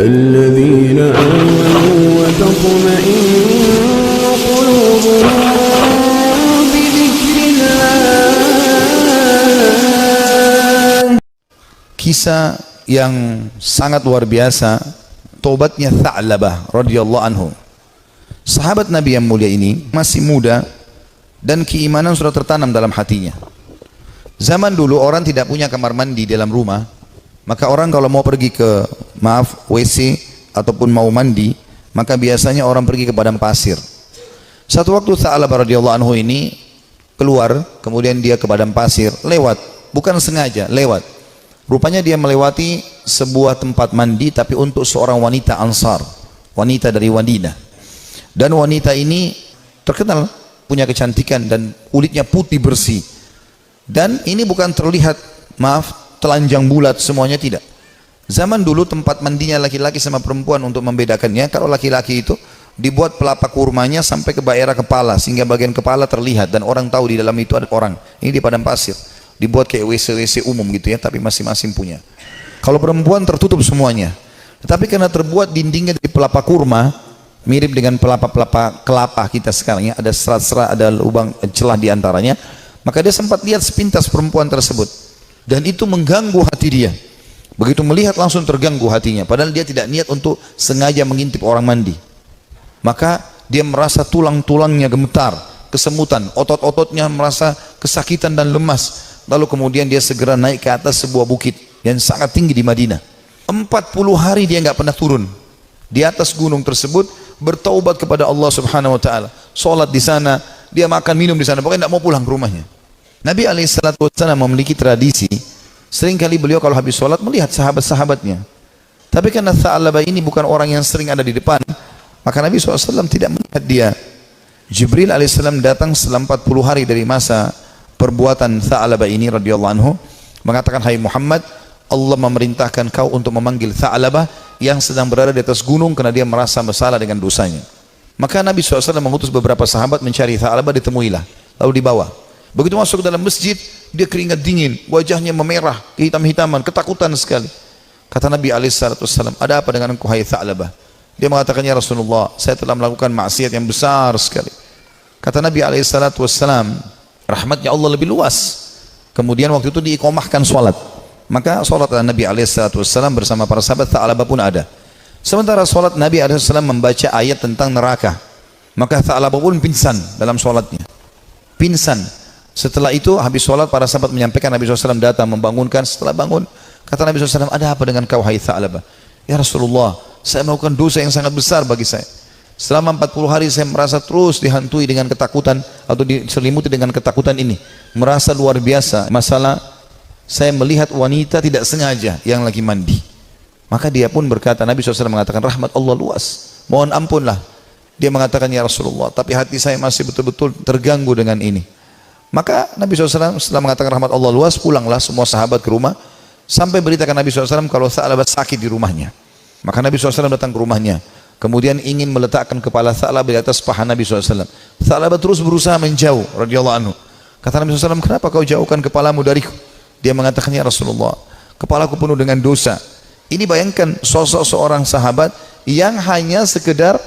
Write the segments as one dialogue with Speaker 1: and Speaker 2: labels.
Speaker 1: الذين آمنوا وتطمئن قلوبهم بذكر الله.
Speaker 2: Kisah yang sangat luar biasa, taubatnya Tha'labah radhiyallahu anhu. Sahabat Nabi yang mulia ini masih muda dan keimanan sudah tertanam dalam hatinya. Zaman dulu orang tidak punya kamar mandi dalam rumah, maka orang kalau mau pergi ke WC ataupun mau mandi, maka biasanya orang pergi ke padang pasir. Satu waktu Tha'labah radhiyallahu anhu ini keluar, kemudian dia ke padang pasir, lewat, bukan sengaja, lewat. Rupanya dia melewati sebuah tempat mandi tapi untuk seorang wanita Ansar, wanita dari Madinah. Dan wanita ini terkenal punya kecantikan dan kulitnya putih bersih. Dan ini bukan terlihat, telanjang bulat semuanya, tidak. Zaman dulu tempat mandinya laki-laki sama perempuan untuk membedakannya, kalau laki-laki itu dibuat pelapa kurmanya sampai ke daerah kepala sehingga bagian kepala terlihat dan orang tahu di dalam itu ada orang. Ini di padang pasir. Dibuat kayak WC-WC umum gitu ya, tapi masing-masing punya. Kalau perempuan tertutup semuanya. Tetapi karena terbuat dindingnya dari pelapa kurma, mirip dengan pelapa-pelapa kelapa kita sekarang ya, ada serat-serat, ada lubang celah di antaranya, maka dia sempat lihat sepintas perempuan tersebut. Dan itu mengganggu hati dia. Begitu melihat langsung terganggu hatinya, padahal dia tidak niat untuk sengaja mengintip orang mandi. Maka dia merasa tulang-tulangnya gemetar, kesemutan, otot-ototnya merasa kesakitan dan lemas. Lalu kemudian dia segera naik ke atas sebuah bukit yang sangat tinggi di Madinah. 40 hari dia nggak pernah turun di atas gunung tersebut, bertaubat kepada Allah Subhanahu wa taala. Salat di sana, dia makan minum di sana, pokoknya tidak mau pulang ke rumahnya. Nabi SAW memiliki tradisi, seringkali beliau kalau habis salat melihat sahabat-sahabatnya. Tapi karena Tha'labah ini bukan orang yang sering ada di depan, maka Nabi SAW tidak melihat dia. Jibril alaihissalam datang setelah 40 hari dari masa perbuatan Tha'labah ini radhiyallahu anhu, mengatakan, hai Muhammad, Allah memerintahkan kau untuk memanggil Tha'labah yang sedang berada di atas gunung karena dia merasa bersalah dengan dosanya. Maka Nabi SAW mengutus beberapa sahabat mencari Tha'labah, ditemuilah, lalu dibawa. Begitu masuk ke dalam masjid, dia keringat dingin, wajahnya memerah, kehitam-hitaman, ketakutan sekali. Kata Nabi SAW, ada apa dengan engkau hai Tha'labah? Dia mengatakan, ya Rasulullah, saya telah melakukan maksiat yang besar sekali. Kata Nabi SAW, rahmatnya Allah lebih luas. Kemudian waktu itu diiqamahkan sholat, maka sholat Nabi SAW bersama para sahabat Tha'labah pun ada. Sementara sholat Nabi SAW membaca ayat tentang neraka, maka Tha'labah pun pingsan dalam sholatnya, pingsan. Setelah itu habis sholat para sahabat menyampaikan, Nabi SAW datang membangunkan. Setelah bangun kata Nabi SAW, ada apa dengan kau hai Tha'labah? Ya Rasulullah, saya melakukan dosa yang sangat besar bagi saya. Selama 40 hari saya merasa terus dihantui dengan ketakutan atau diselimuti dengan ketakutan ini, merasa luar biasa. Masalah saya melihat wanita tidak sengaja yang lagi mandi. Maka dia pun berkata, Nabi SAW mengatakan, rahmat Allah luas, mohon ampunlah. Dia mengatakan, ya Rasulullah, tapi hati saya masih betul-betul terganggu dengan ini. Maka Nabi SAW setelah mengatakan rahmat Allah luas, pulanglah semua sahabat ke rumah, sampai beritakan Nabi SAW kalau Tha'labah sakit di rumahnya. Maka Nabi SAW datang ke rumahnya, kemudian ingin meletakkan kepala Tha'labah di atas paha Nabi SAW. Tha'labah terus berusaha menjauh radhiyallahu anhu. Kata Nabi SAW, kenapa kau jauhkan kepalamu dariku? Dia mengatakan, ya Rasulullah, kepalaku penuh dengan dosa. Ini bayangkan sosok seorang sahabat yang hanya sekedar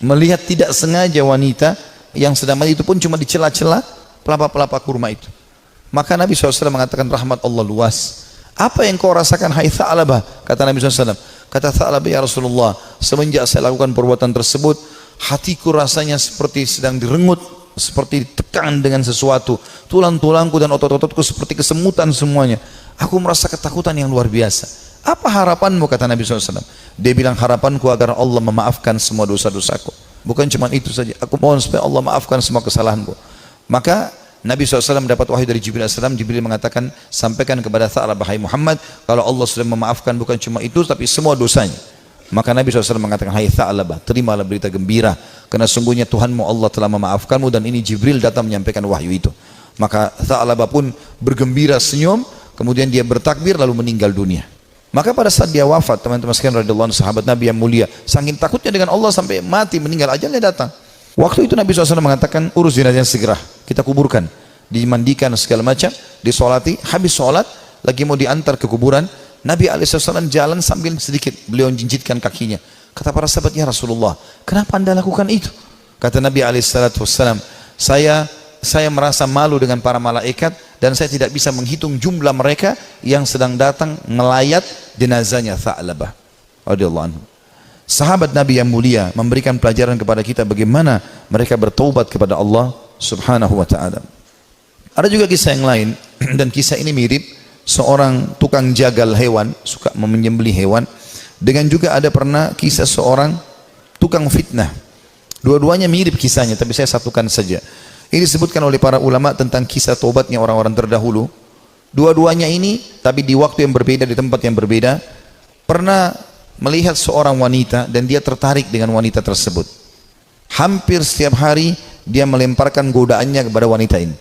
Speaker 2: melihat tidak sengaja wanita yang sedang mandi, itu pun cuma di celah-celah pelapa-pelapa kurma itu. Maka Nabi SAW mengatakan, rahmat Allah luas. Apa yang kau rasakan hai Tha'labah? Kata Nabi SAW. Kata Tha'labah, ya Rasulullah, semenjak saya lakukan perbuatan tersebut, hatiku rasanya seperti sedang direngut, seperti ditekan dengan sesuatu. Tulang-tulangku dan otot-ototku seperti kesemutan semuanya. Aku merasa ketakutan yang luar biasa. Apa harapanmu? Kata Nabi SAW. Dia bilang, harapanku agar Allah memaafkan semua dosa-dosaku. Bukan cuma itu saja, aku mohon supaya Allah maafkan semua kesalahanku. Maka Nabi SAW mendapat wahyu dari Jibril AS. Jibril mengatakan, sampaikan kepada Tha'labah hai Muhammad, kalau Allah sudah memaafkan bukan cuma itu tapi semua dosanya. Maka Nabi SAW mengatakan, hai Tha'labah, terimalah berita gembira, karena sungguhnya Tuhanmu Allah telah memaafkanmu. Dan ini Jibril datang menyampaikan wahyu itu. Maka Tha'labah pun bergembira, senyum, kemudian dia bertakbir lalu meninggal dunia. Maka pada saat dia wafat, teman-teman sekalian radhiyallahu anhu, sahabat Nabi yang mulia, saking takutnya dengan Allah sampai mati, meninggal, ajalnya datang. Waktu itu Nabi SAW mengatakan, urus jenazahnya segera, kita kuburkan, dimandikan segala macam, disolati. Habis sholat lagi mau diantar ke kuburan, Nabi SAW jalan sambil sedikit beliau jinjitkan kakinya. Kata para sahabat, ya Rasulullah, kenapa anda lakukan itu? Kata Nabi SAW, saya merasa malu dengan para malaikat dan saya tidak bisa menghitung jumlah mereka yang sedang datang melayat jenazahnya Tha'labah radhiyallahu anhu. Sahabat Nabi yang mulia memberikan pelajaran kepada kita bagaimana mereka bertaubat kepada Allah Subhanahu wa ta'ala. Ada juga kisah yang lain dan kisah ini mirip, seorang tukang jagal hewan, suka menyembelih hewan, dengan juga ada pernah kisah seorang tukang fitnah. Dua-duanya mirip kisahnya, tapi saya satukan saja. Ini disebutkan oleh para ulama tentang kisah taubatnya orang-orang terdahulu. Dua-duanya ini, tapi di waktu yang berbeda, di tempat yang berbeda, pernah melihat seorang wanita dan dia tertarik dengan wanita tersebut. Hampir setiap hari dia melemparkan godaannya kepada wanita ini.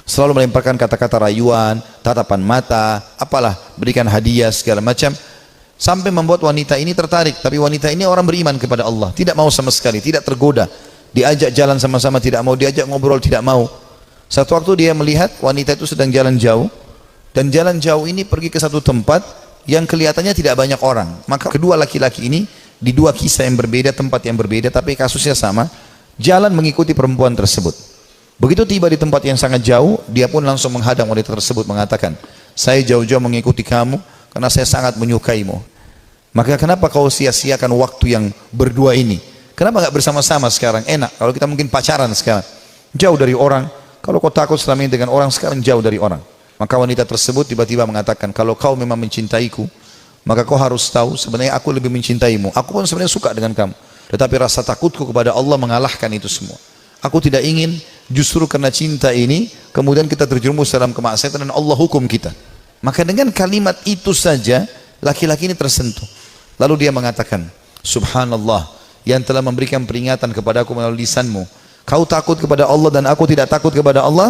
Speaker 2: Selalu melemparkan kata-kata rayuan, tatapan mata, apalah, berikan hadiah segala macam. Sampai membuat wanita ini tertarik, tapi wanita ini orang beriman kepada Allah, tidak mau sama sekali, tidak tergoda. Diajak jalan sama-sama tidak mau, diajak ngobrol tidak mau. Satu waktu dia melihat wanita itu sedang jalan jauh, dan jalan jauh ini pergi ke satu tempat yang kelihatannya tidak banyak orang. Maka kedua laki-laki ini di dua kisah yang berbeda, tempat yang berbeda, tapi kasusnya sama, jalan mengikuti perempuan tersebut. Begitu tiba di tempat yang sangat jauh, dia pun langsung menghadang wanita tersebut mengatakan, saya jauh-jauh mengikuti kamu karena saya sangat menyukaimu. Maka kenapa kau sia-siakan waktu yang berdua ini? Kenapa nggak bersama-sama sekarang? Enak kalau kita mungkin pacaran sekarang, jauh dari orang. Kalau kau takut selama ini dengan orang, sekarang jauh dari orang. Maka wanita tersebut tiba-tiba mengatakan, kalau kau memang mencintaiku, maka kau harus tahu sebenarnya aku lebih mencintaimu. Aku pun sebenarnya suka dengan kamu, tetapi rasa takutku kepada Allah mengalahkan itu semua. Aku tidak ingin justru karena cinta ini kemudian kita terjerumus dalam kemaksiatan dan Allah hukum kita. Maka dengan kalimat itu saja laki-laki ini tersentuh. Lalu dia mengatakan, subhanallah, yang telah memberikan peringatan kepadaku melalui lisanmu, kau takut kepada Allah dan aku tidak takut kepada Allah.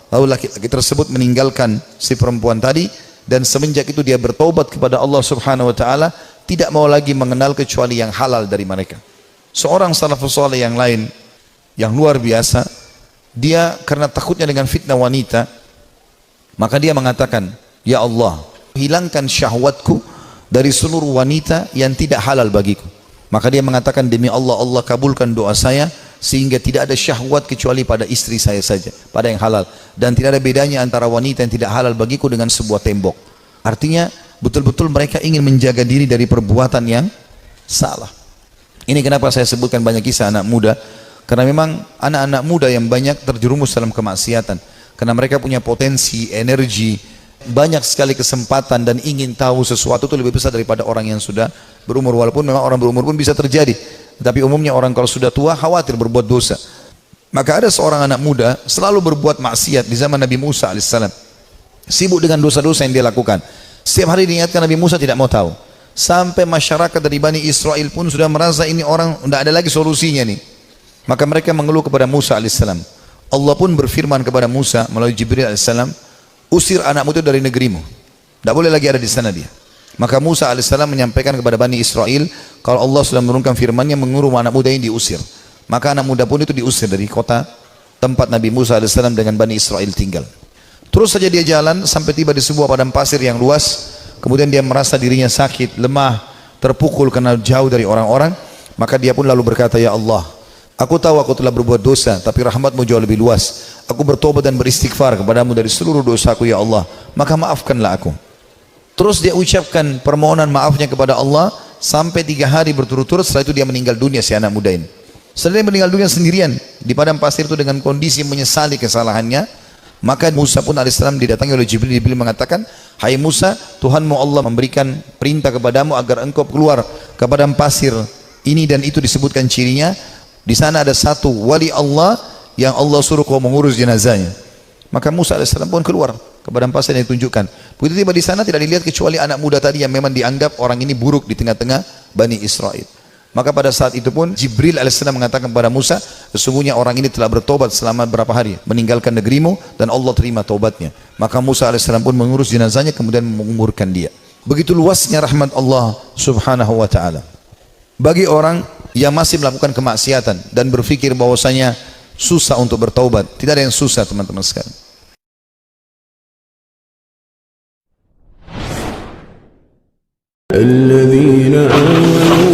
Speaker 2: Lalu laki-laki tersebut meninggalkan si perempuan tadi, dan semenjak itu dia bertobat kepada Allah Subhanahu wa ta'ala, tidak mau lagi mengenal kecuali yang halal dari mereka. Seorang salafus saleh yang lain yang luar biasa, dia karena takutnya dengan fitnah wanita, maka dia mengatakan, ya Allah, hilangkan syahwatku dari seluruh wanita yang tidak halal bagiku. Maka dia mengatakan, demi Allah, Allah kabulkan doa saya sehingga tidak ada syahwat kecuali pada istri saya saja, pada yang halal, dan tidak ada bedanya antara wanita yang tidak halal bagiku dengan sebuah tembok. Artinya betul-betul mereka ingin menjaga diri dari perbuatan yang salah. Ini kenapa saya sebutkan banyak kisah anak muda, karena memang anak-anak muda yang banyak terjerumus dalam kemaksiatan, karena mereka punya potensi, energi, banyak sekali kesempatan, dan ingin tahu sesuatu itu lebih besar daripada orang yang sudah berumur. Walaupun memang orang berumur pun bisa terjadi, tapi umumnya orang kalau sudah tua khawatir berbuat dosa. Maka ada seorang anak muda selalu berbuat maksiat di zaman Nabi Musa alaihissalam, sibuk dengan dosa-dosa yang dia lakukan. Setiap hari diingatkan, Nabi Musa tidak mau tahu. Sampai masyarakat dari Bani Israel pun sudah merasa ini orang tidak ada lagi solusinya nih. Maka mereka mengeluh kepada Musa alaihissalam. Allah pun berfirman kepada Musa melalui Jibril alaihissalam, usir anakmu itu dari negerimu, tidak boleh lagi ada di sana dia. Maka Musa alaihissalam menyampaikan kepada Bani Israel, kalau Allah sudah menurunkan firman-Nya menyuruh anak muda ini diusir, maka anak muda pun itu diusir dari kota tempat Nabi Musa alaihissalam dengan Bani Israel tinggal. Terus saja dia jalan sampai tiba di sebuah padang pasir yang luas. Kemudian dia merasa dirinya sakit, lemah, terpukul karena jauh dari orang-orang. Maka dia pun lalu berkata, ya Allah, aku tahu aku telah berbuat dosa, tapi rahmat-Mu jauh lebih luas. Aku bertobat dan beristighfar kepadamu dari seluruh dosaku ya Allah, maka maafkanlah aku. Terus dia ucapkan permohonan maafnya kepada Allah sampai 3 hari berturut-turut. Setelah itu dia meninggal dunia, si anak muda ini. Setelah dia meninggal dunia sendirian di padang pasir itu dengan kondisi menyesali kesalahannya, maka Musa pun alaihissalam didatangi oleh Jibril. Jibril mengatakan, hai Musa, Tuhanmu Allah memberikan perintah kepadamu agar engkau keluar ke padang pasir ini, dan itu disebutkan cirinya. Di sana ada satu wali Allah yang Allah suruh kau mengurus jenazahnya. Maka Musa alaihissalam pun keluar ke padang pasir yang ditunjukkan. Begitu tiba di sana tidak dilihat kecuali anak muda tadi yang memang dianggap orang ini buruk di tengah-tengah Bani Israel. Maka pada saat itu pun Jibril alaihissalam mengatakan kepada Musa, sesungguhnya orang ini telah bertobat selama berapa hari meninggalkan negerimu dan Allah terima taubatnya. Maka Musa alaihissalam pun mengurus jenazahnya kemudian menguburkan dia. Begitu luasnya rahmat Allah Subhanahu wa ta'ala bagi orang yang masih melakukan kemaksiatan dan berpikir bahwasanya susah untuk bertaubat. Tidak ada yang susah, teman-teman sekalian.
Speaker 1: الذين آمنوا